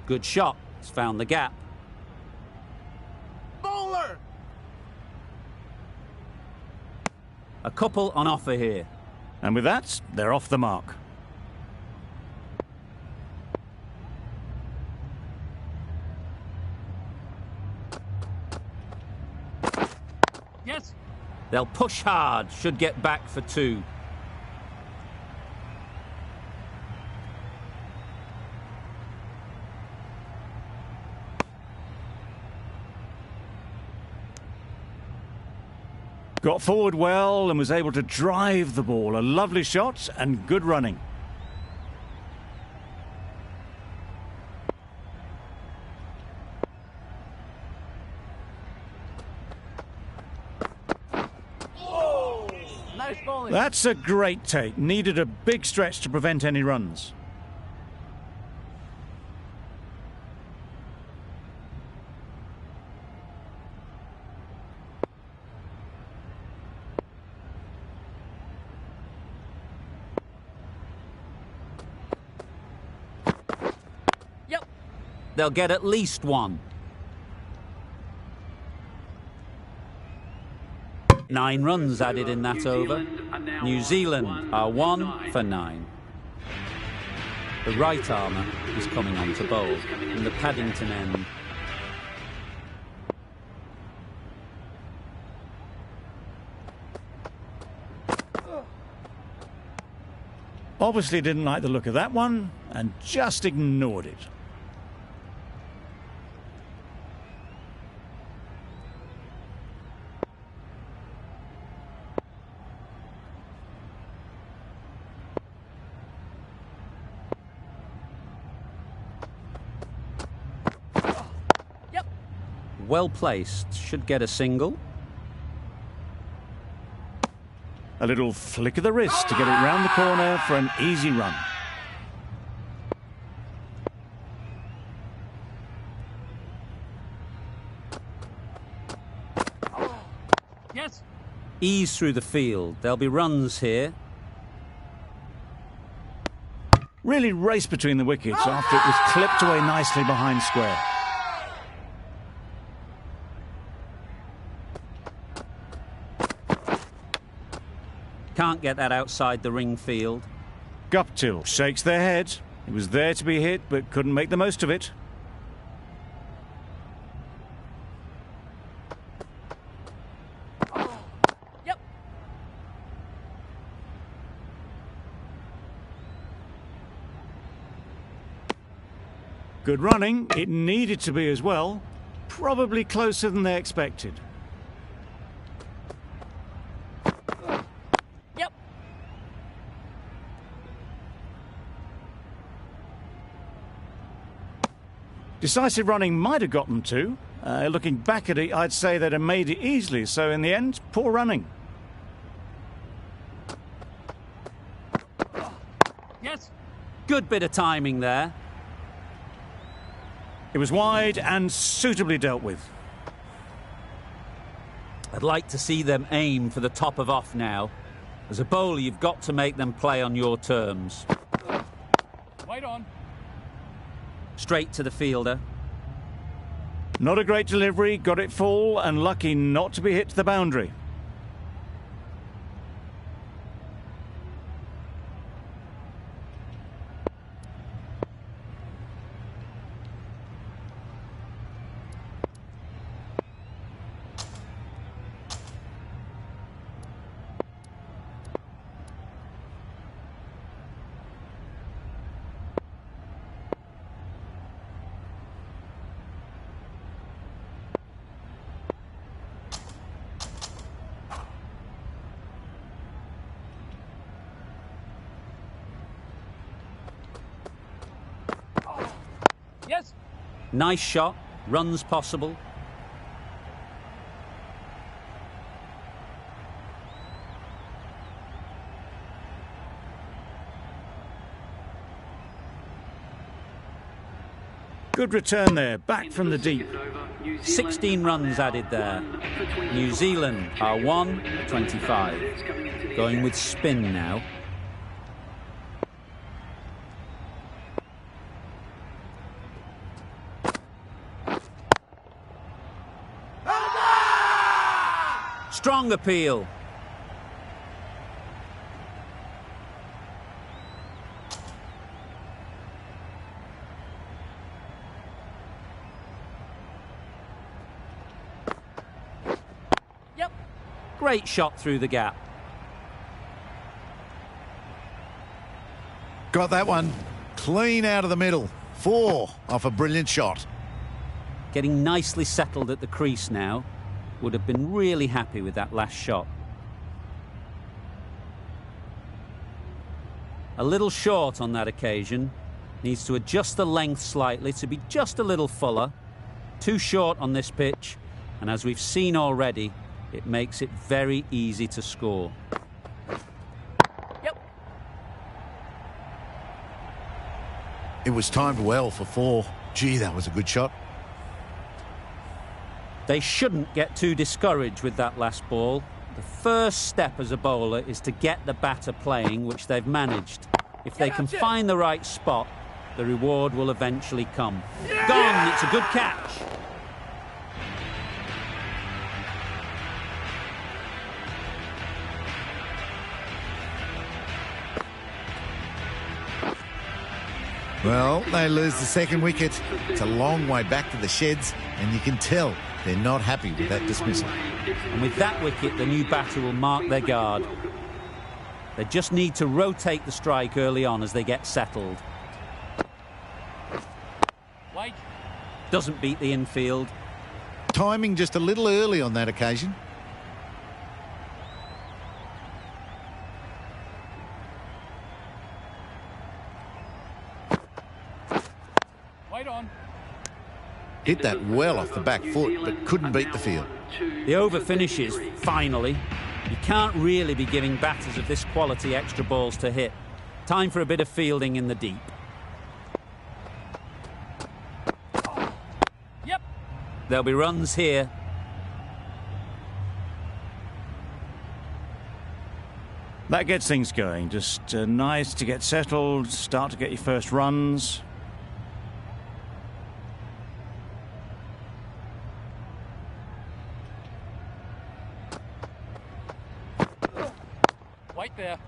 Good shot. It's found the gap. Bowler! A couple on offer here. And with that, they're off the mark. Yes. They'll push hard. Should get back for 2. Got forward well and was able to drive the ball. A lovely shot and good running. Nice bowling. That's a great take. Needed a big stretch to prevent any runs. Yep. They'll get at least 1. 9 runs added in that over. New Zealand are 1 for 9. The right armour is coming on to bowl in the Paddington end. Obviously didn't like the look of that one and just ignored it. Well placed. Should get a single. A little flick of the wrist to get it round the corner for an easy run. Yes. Ease through the field. There'll be runs here. Really raced between the wickets after it was clipped away nicely behind square. Can't get that outside the ring field. Guptill shakes their head. It was there to be hit, but couldn't make the most of it. Yep. Good running. It needed to be as well. Probably closer than they expected. Yep. Decisive running might have got them to. Looking back at it, I'd say they'd have made it easily. So in the end, poor running. Yes. Good bit of timing there. It was wide and suitably dealt with. I'd like to see them aim for the top of off now. As a bowler, you've got to make them play on your terms. Wide on. Straight to the fielder. Not a great delivery, got it full and lucky not to be hit to the boundary. Yes. Nice shot. Runs possible. Good return there, back from the deep. 16 runs added there. New Zealand are 1-25. Going with spin now. Strong appeal. Yep. Great shot through the gap. Got that one. Clean out of the middle. 4 off a brilliant shot. Getting nicely settled at the crease now. Would have been really happy with that last shot. A little short on that occasion. Needs to adjust the length slightly to be just a little fuller. Too short on this pitch, and as we've seen already, it makes it very easy to score. Yep. It was timed well for 4. Gee, that was a good shot. They shouldn't get too discouraged with that last ball. The first step as a bowler is to get the batter playing, which they've managed. If they can find the right spot, the reward will eventually come. Gone, it's a good catch. Well, they lose the second wicket. It's a long way back to the sheds, and you can tell they're not happy with that dismissal. And with that wicket, the new batter will mark their guard. They just need to rotate the strike early on as they get settled. White. Doesn't beat the infield. Timing just a little early on that occasion. White on. Hit that well off the back foot, but couldn't beat the field. The over finishes, finally. You can't really be giving batters of this quality extra balls to hit. Time for a bit of fielding in the deep. Yep. There'll be runs here. That gets things going. Just nice to get settled, start to get your first runs. White there.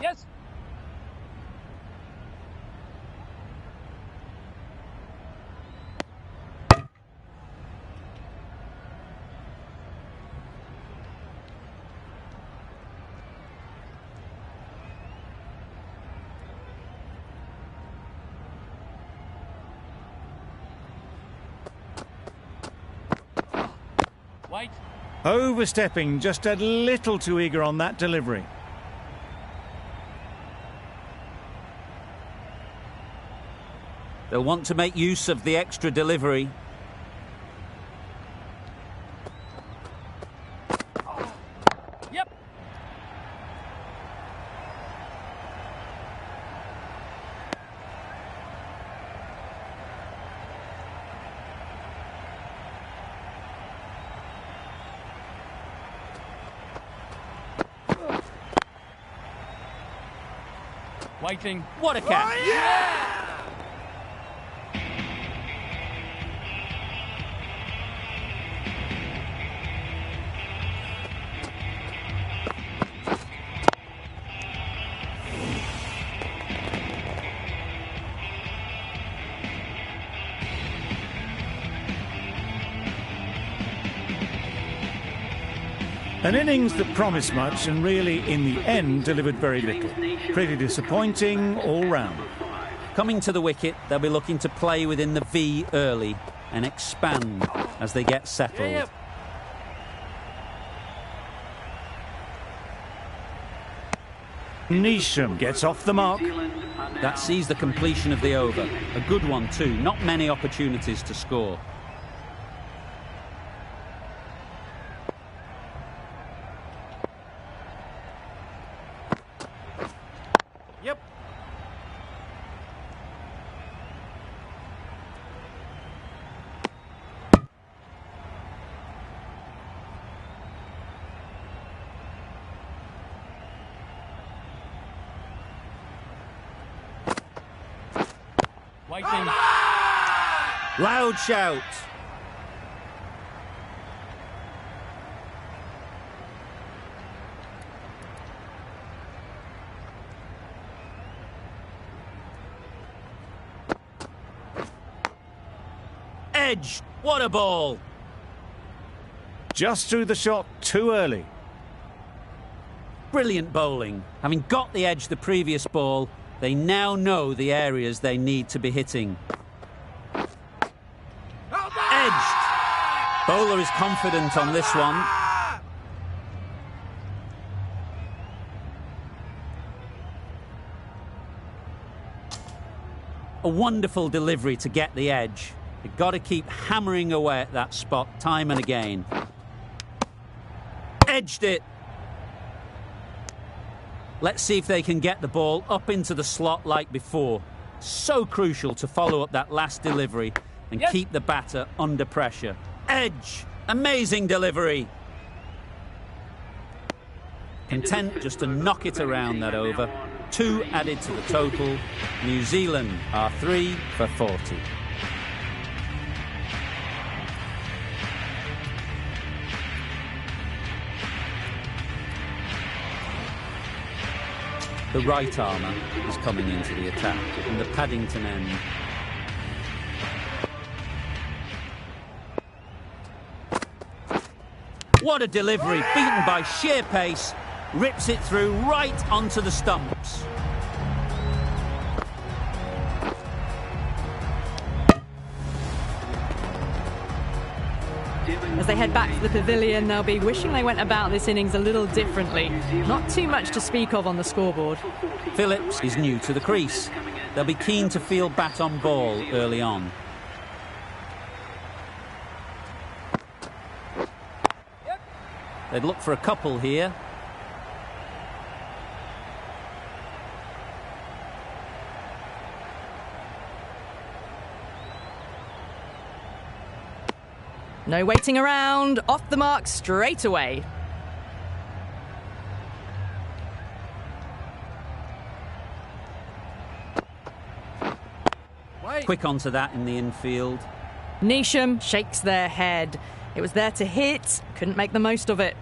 Yes. White. Overstepping, just a little too eager on that delivery. They'll want to make use of the extra delivery. Yep. Whiting. What a catch! An innings that promised much and really, in the end, delivered very little. Pretty disappointing all round. Coming to the wicket, they'll be looking to play within the V early and expand as they get settled. Yep. Neesham gets off the mark. That sees the completion of the over. A good one too, not many opportunities to score. Yep. Waiting. Loud shout. Edge. What a ball. Just threw the shot too early. Brilliant bowling. Having got the edge the previous ball, they now know the areas they need to be hitting. Edged. Bowler is confident on this one. A wonderful delivery to get the edge. You've got to keep hammering away at that spot time and again. Edged it. Let's see if they can get the ball up into the slot like before. So crucial to follow up that last delivery and keep the batter under pressure. Edge. Amazing delivery. Content just to knock it around that over. 2 added to the total. New Zealand are 3 for 40. The right armour is coming into the attack from the Paddington end. What a delivery, beaten by sheer pace, rips it through right onto the stumps. As they head back to the pavilion, they'll be wishing they went about this innings a little differently. Not too much to speak of on the scoreboard. Phillips is new to the crease. They'll be keen to feel bat on ball early on. They'd look for a couple here. No waiting around, off the mark straight away. Quick onto that in the infield. Neesham shakes their head. It was there to hit, couldn't make the most of it.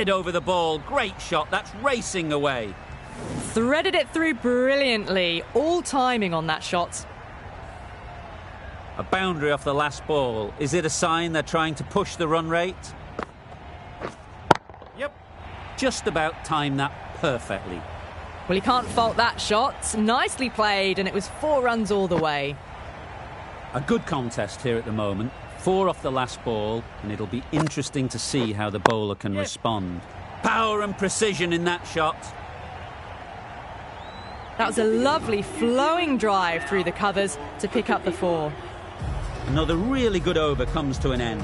Head over the ball. Great shot. That's racing away. Threaded it through brilliantly. All timing on that shot. A boundary off the last ball. Is it a sign they're trying to push the run rate? Yep. Just about timed that perfectly. Well, you can't fault that shot. Nicely played, and it was 4 runs all the way. A good contest here at the moment. 4 off the last ball, and it'll be interesting to see how the bowler can respond. Power and precision in that shot. That was a lovely flowing drive through the covers to pick up the 4. Another really good over comes to an end.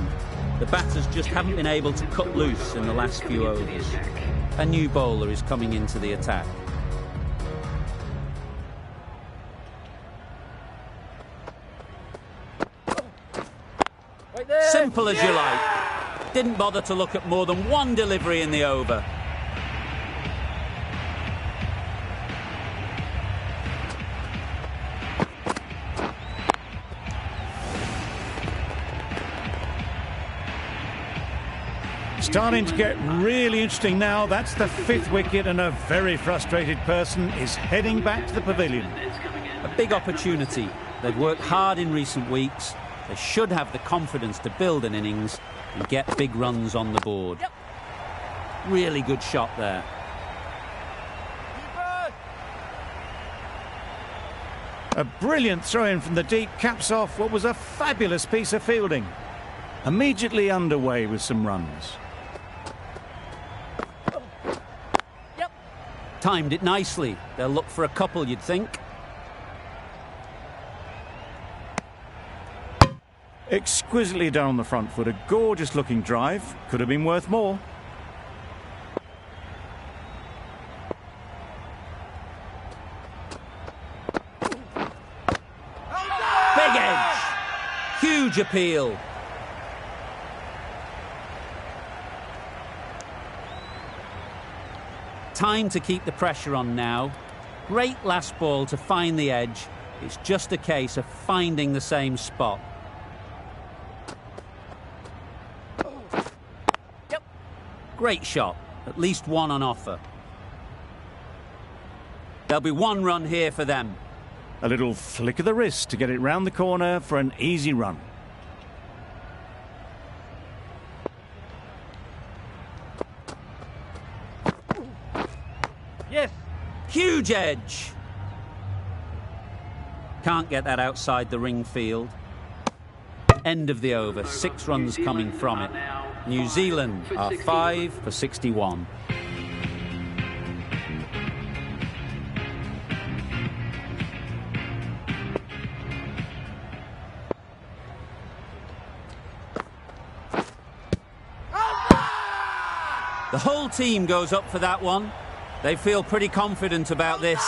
The batters just haven't been able to cut loose in the last few overs. A new bowler is coming into the attack. Right there. Simple as you like. Didn't bother to look at more than one delivery in the over. Starting to get really interesting now. That's the 5th wicket, and a very frustrated person is heading back to the pavilion. A big opportunity. They've worked hard in recent weeks. They should have the confidence to build an innings and get big runs on the board. Yep. Really good shot there. A brilliant throw-in from the deep caps off what was a fabulous piece of fielding. Immediately underway with some runs. Timed it nicely. They'll look for a couple, you'd think. Exquisitely down the front foot. A gorgeous looking drive. Could have been worth more. Big edge. Huge appeal. Time to keep the pressure on now. Great last ball to find the edge. It's just a case of finding the same spot. Yep. Great shot. At least one on offer. There'll be 1 run here for them. A little flick of the wrist to get it round the corner for an easy run. Yes. Huge edge. Can't get that outside the ring field. End of the over. 6 runs coming from it. New Zealand are 5 for 61. The whole team goes up for that one. They feel pretty confident about this.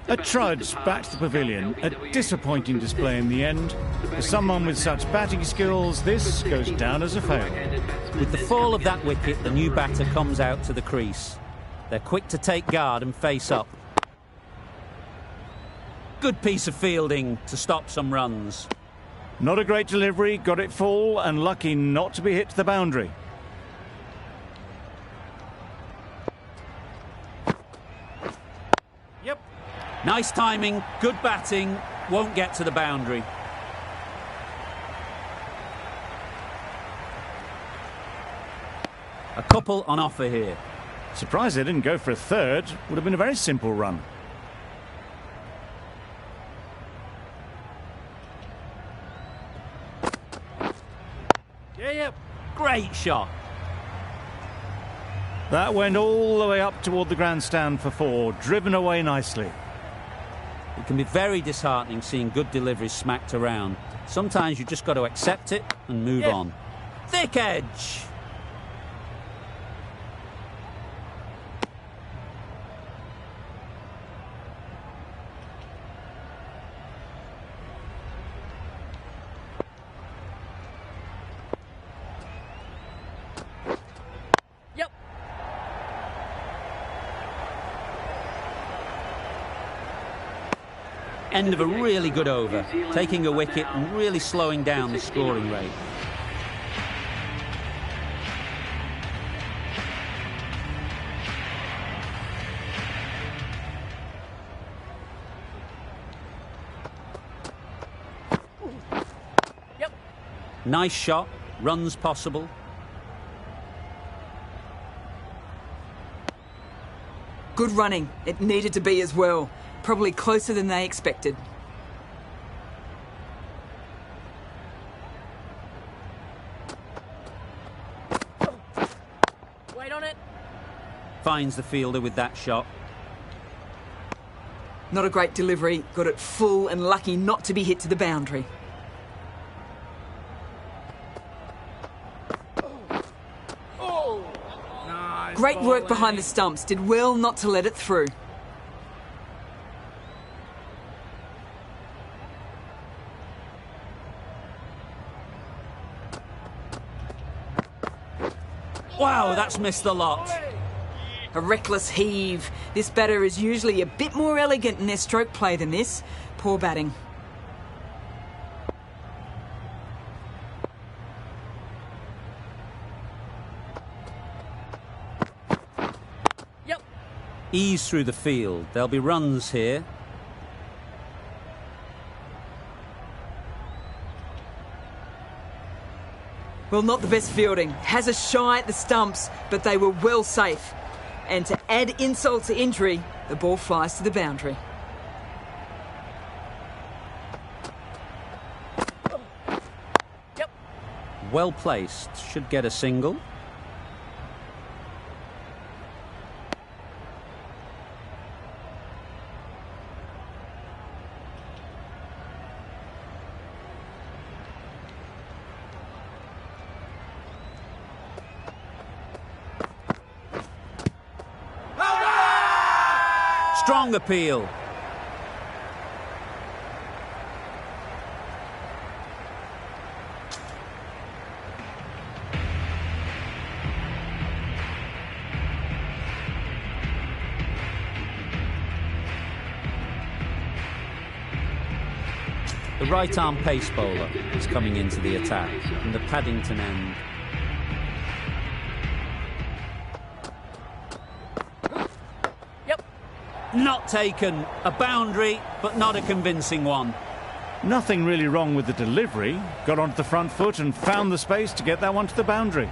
A trudge back to the pavilion. A disappointing display in the end. For someone with such batting skills, this goes down as a fail. With the fall of that wicket, the new batter comes out to the crease. They're quick to take guard and face up. Good piece of fielding to stop some runs. Not a great delivery, got it full and lucky not to be hit to the boundary. Yep. Nice timing, good batting, won't get to the boundary. A couple on offer here. Surprised they didn't go for a third. Would have been a very simple run. Yep. Great shot. That went all the way up toward the grandstand for 4, driven away nicely. It can be very disheartening seeing good deliveries smacked around. Sometimes you just got to accept it and move on. Thick edge. End of a really good over, taking a wicket and really slowing down the scoring rate. Nice shot, runs possible. Good running. It needed to be as well. Probably closer than they expected. Wait on it. Finds the fielder with that shot. Not a great delivery. Got it full and lucky not to be hit to the boundary. Great work behind the stumps. Did well not to let it through. Wow, that's missed the lot. A reckless heave. This batter is usually a bit more elegant in their stroke play than this. Poor batting. Ease through the field. There'll be runs here. Well, not the best fielding. Has a shy at the stumps, but they were well safe. And to add insult to injury, the ball flies to the boundary. Well placed. Should get a single. Strong appeal. The right-arm pace bowler is coming into the attack from the Paddington end. Not taken. A boundary, but not a convincing one. Nothing really wrong with the delivery. Got onto the front foot and found the space to get that one to the boundary.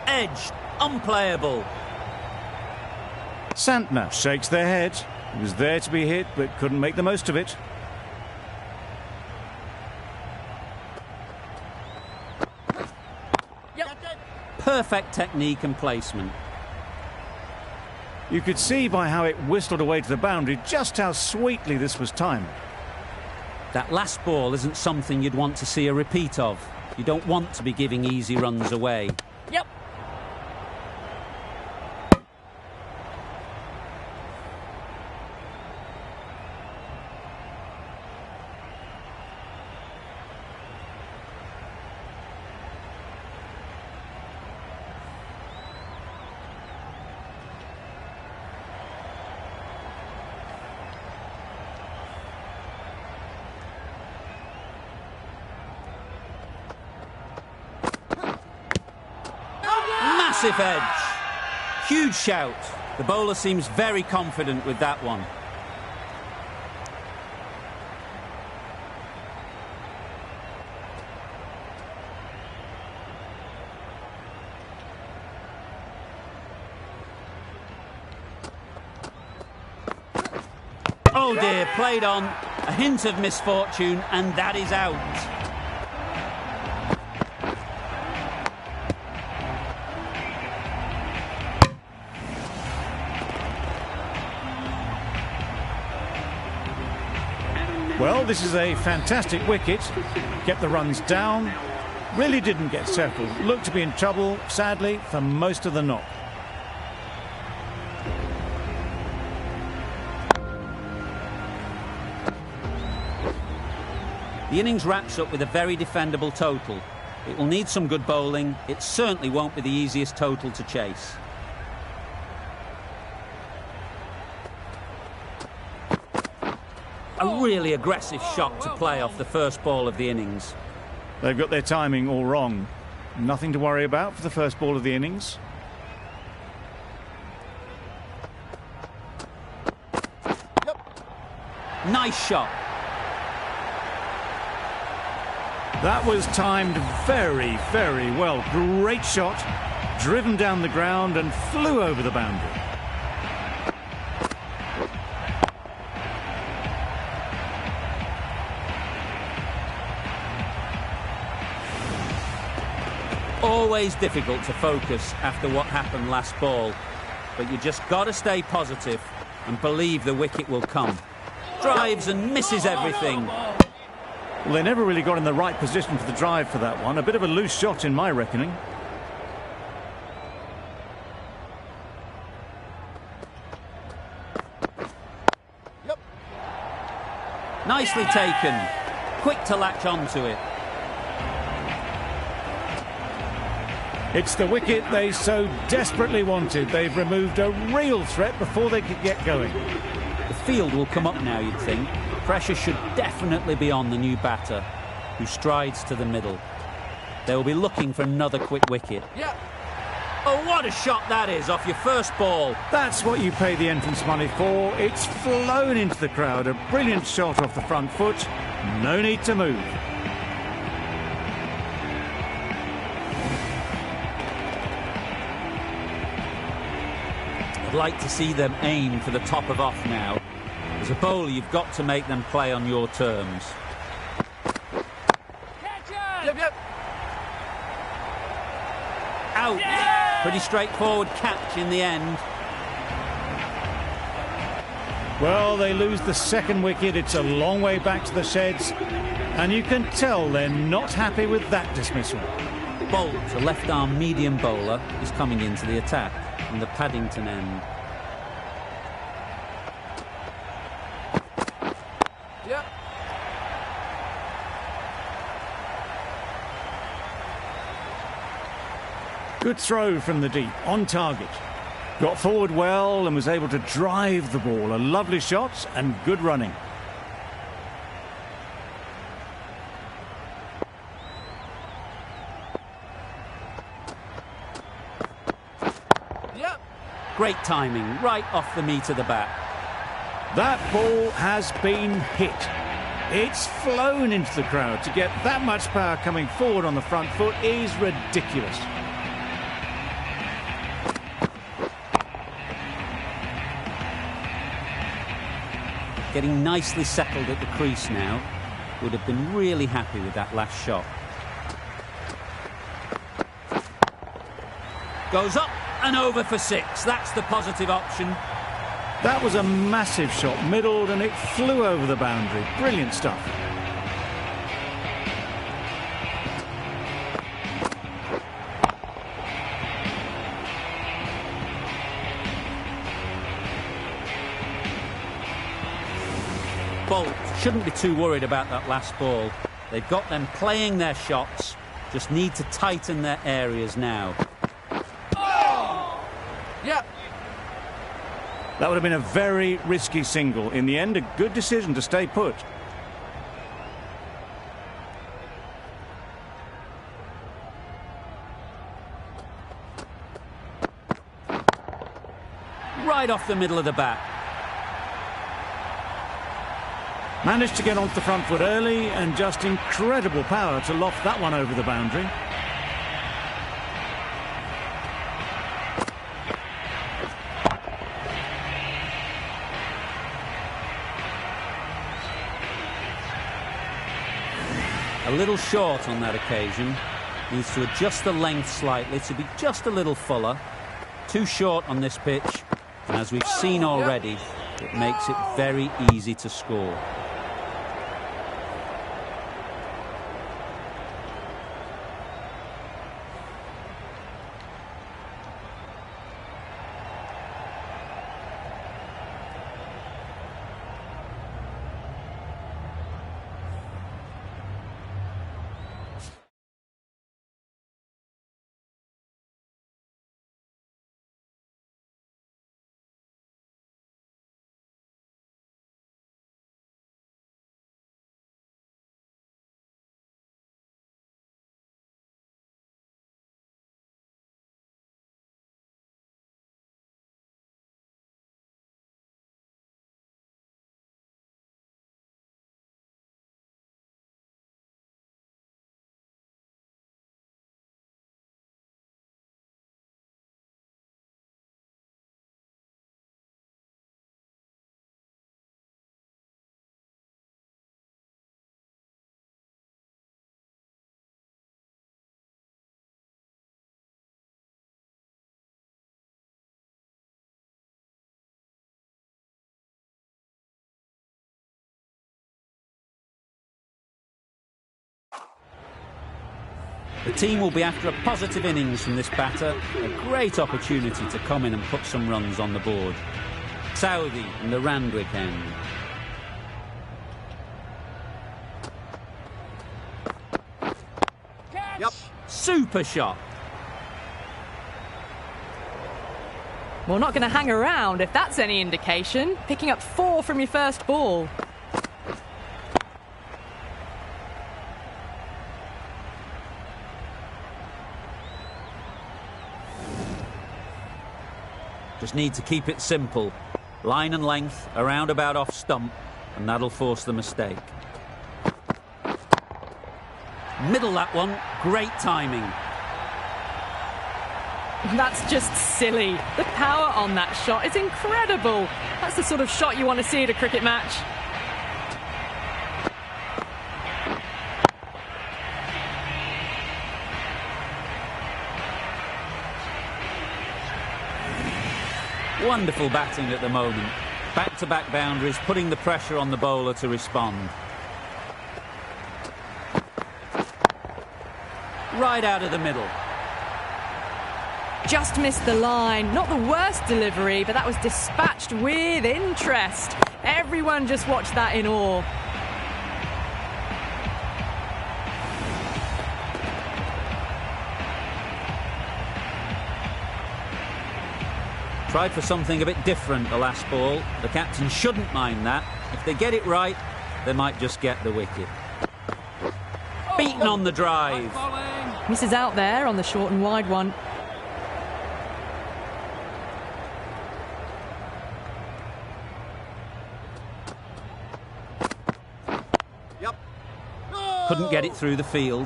Edged. Unplayable. Santner shakes their head. He was there to be hit, but couldn't make the most of it. Perfect technique and placement. You could see by how it whistled away to the boundary just how sweetly this was timed. That last ball isn't something you'd want to see a repeat of. You don't want to be giving easy runs away. Yep. Massive edge. Huge shout. The bowler seems very confident with that one. Oh dear, played on. A hint of misfortune, and that is out. Well, this is a fantastic wicket. Kept the runs down. Really didn't get settled. Looked to be in trouble, sadly, for most of the knock. The innings wraps up with a very defendable total. It will need some good bowling. It certainly won't be the easiest total to chase. A really aggressive shot to play off the first ball of the innings. They've got their timing all wrong. Nothing to worry about for the first ball of the innings. Nice shot. That was timed very, very well. Great shot, driven down the ground and flew over the boundary. Always difficult to focus after what happened last ball, but you just got to stay positive and believe the wicket will come. Drives and misses everything. Well, they never really got in the right position for the drive for that one. A bit of a loose shot in my reckoning. Nicely taken. Quick to latch onto it. It's the wicket they so desperately wanted. They've removed a real threat before they could get going. The field will come up now, you'd think. Pressure should definitely be on the new batter, who strides to the middle. They will be looking for another quick wicket. Yeah. Oh, what a shot that is off your first ball. That's what you pay the entrance money for. It's flown into the crowd. A brilliant shot off the front foot. No need to move. I'd like to see them aim for the top of off now. As a bowler, you've got to make them play on your terms. Yep. Out. Yeah! Pretty straightforward catch in the end. Well, they lose the second wicket. It's a long way back to the sheds. And you can tell they're not happy with that dismissal. Bolt, a left-arm medium bowler, is coming into the attack from the Paddington end. Yep. Good throw from the deep, on target. Got forward well and was able to drive the ball. A lovely shot and good running. Yep. Great timing, right off the meat of the bat. That ball has been hit. It's flown into the crowd. To get that much power coming forward on the front foot is ridiculous. Getting nicely settled at the crease now. Would have been really happy with that last shot. Goes up and over for 6. That's the positive option. That was a massive shot, middled, and it flew over the boundary. Brilliant stuff. Bolt shouldn't be too worried about that last ball. They've got them playing their shots, just need to tighten their areas now. Yep. That would have been a very risky single. In the end, a good decision to stay put. Right off the middle of the bat. Managed to get onto the front foot early and just incredible power to loft that one over the boundary. A little short on that occasion. Needs to adjust the length slightly to be just a little fuller. Too short on this pitch. And as we've seen already, it makes it very easy to score. The team will be after a positive innings from this batter. A great opportunity to come in and put some runs on the board. Southey in the Randwick end. Yep. Super shot. Well, not going to hang around if that's any indication. Picking up 4 from your first ball. Just need to keep it simple. Line and length, around about off stump, and that'll force the mistake. Middle that one, great timing. That's just silly. The power on that shot is incredible. That's the sort of shot you want to see at a cricket match. Wonderful batting at the moment. Back-to-back boundaries, putting the pressure on the bowler to respond. Right out of the middle. Just missed the line. Not the worst delivery, but that was dispatched with interest. Everyone just watched that in awe. Tried for something a bit different the last ball. The captain shouldn't mind that. If they get it right, they might just get the wicket. Beaten on the drive. Misses out there on the short and wide one. Yep. Couldn't get it through the field.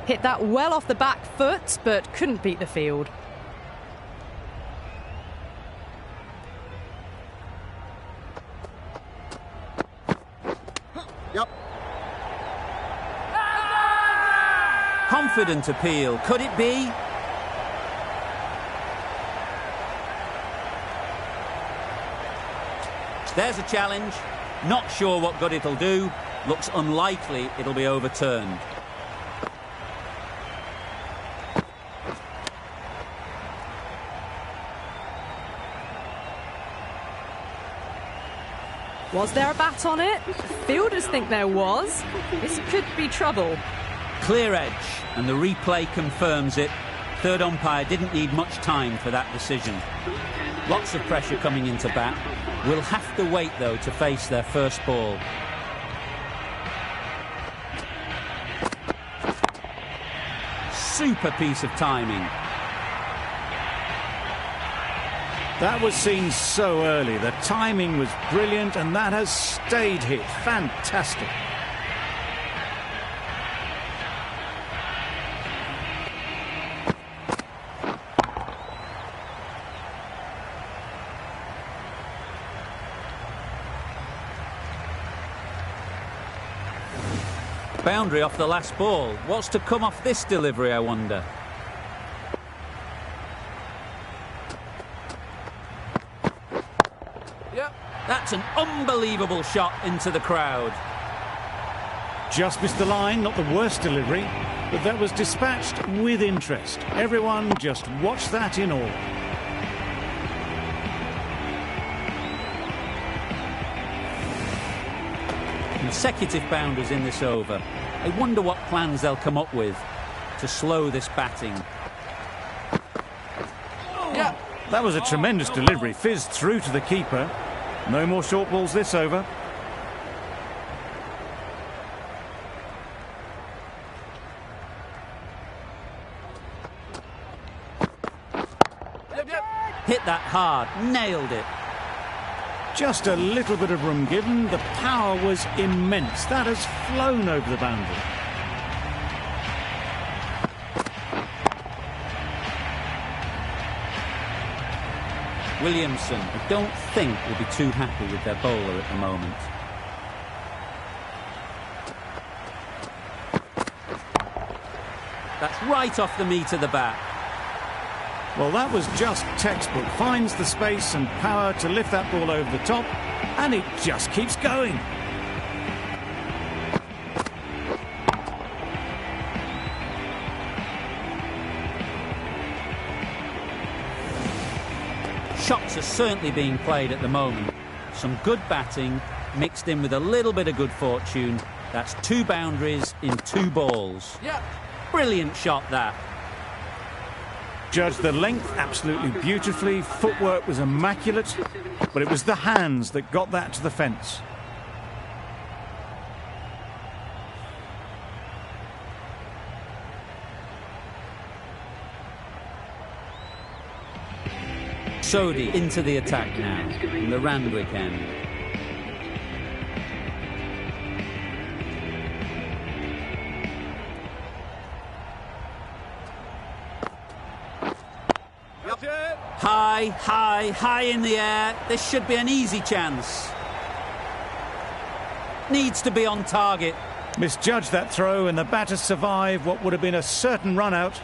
Hit that well off the back foot, but couldn't beat the field. Yep. Confident appeal. Could it be? There's a challenge. Not sure what good it'll do. Looks unlikely it'll be overturned. Was there a bat on it? Fielders think there was. This could be trouble. Clear edge, and the replay confirms it. Third umpire didn't need much time for that decision. Lots of pressure coming into bat. Will have to wait, though, to face their first ball. Super piece of timing. That was seen so early. The timing was brilliant, and that has stayed hit. Fantastic. Boundary off the last ball. What's to come off this delivery, I wonder? Yep. That's an unbelievable shot into the crowd. Just missed the line, not the worst delivery, but that was dispatched with interest. Everyone just watched that in awe. Consecutive boundaries in this over. I wonder what plans they'll come up with to slow this batting. Yeah. That was a tremendous delivery, fizzed through to the keeper. No more short balls this over. Yep, yep. Hit that hard, nailed it. Just a little bit of room given. The power was immense. That has flown over the boundary. Williamson, I don't think, will be too happy with their bowler at the moment. That's right off the meat of the bat. Well, that was just textbook. Finds the space and power to lift that ball over the top, and it just keeps going. Shots are certainly being played at the moment. Some good batting mixed in with a little bit of good fortune. That's 2 boundaries in 2 balls. Yeah. Brilliant shot, that. Judged the length absolutely beautifully. Footwork was immaculate, but it was the hands that got that to the fence. Sodhi into the attack now from the Randwick end. High, high, high in the air. This should be an easy chance. Needs to be on target. Misjudged that throw, and the batter survived what would have been a certain run out.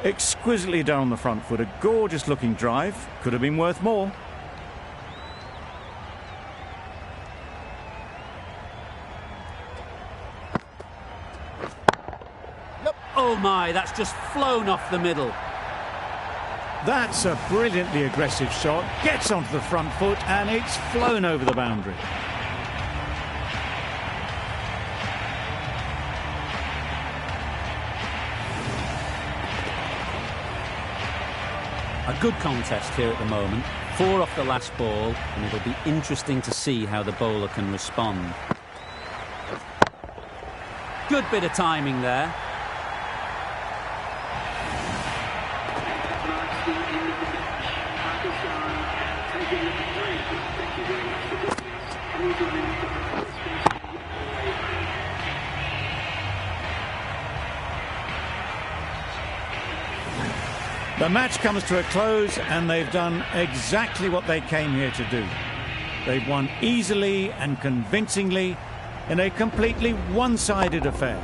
Exquisitely done on the front foot. A gorgeous looking drive. Could have been worth more. Oh my, that's just flown off the middle. That's a brilliantly aggressive shot. Gets onto the front foot, and it's flown over the boundary. A good contest here at the moment. 4 off the last ball, and it'll be interesting to see how the bowler can respond. Good bit of timing there. The match comes to a close, and they've done exactly what they came here to do. They've won easily and convincingly in a completely one-sided affair.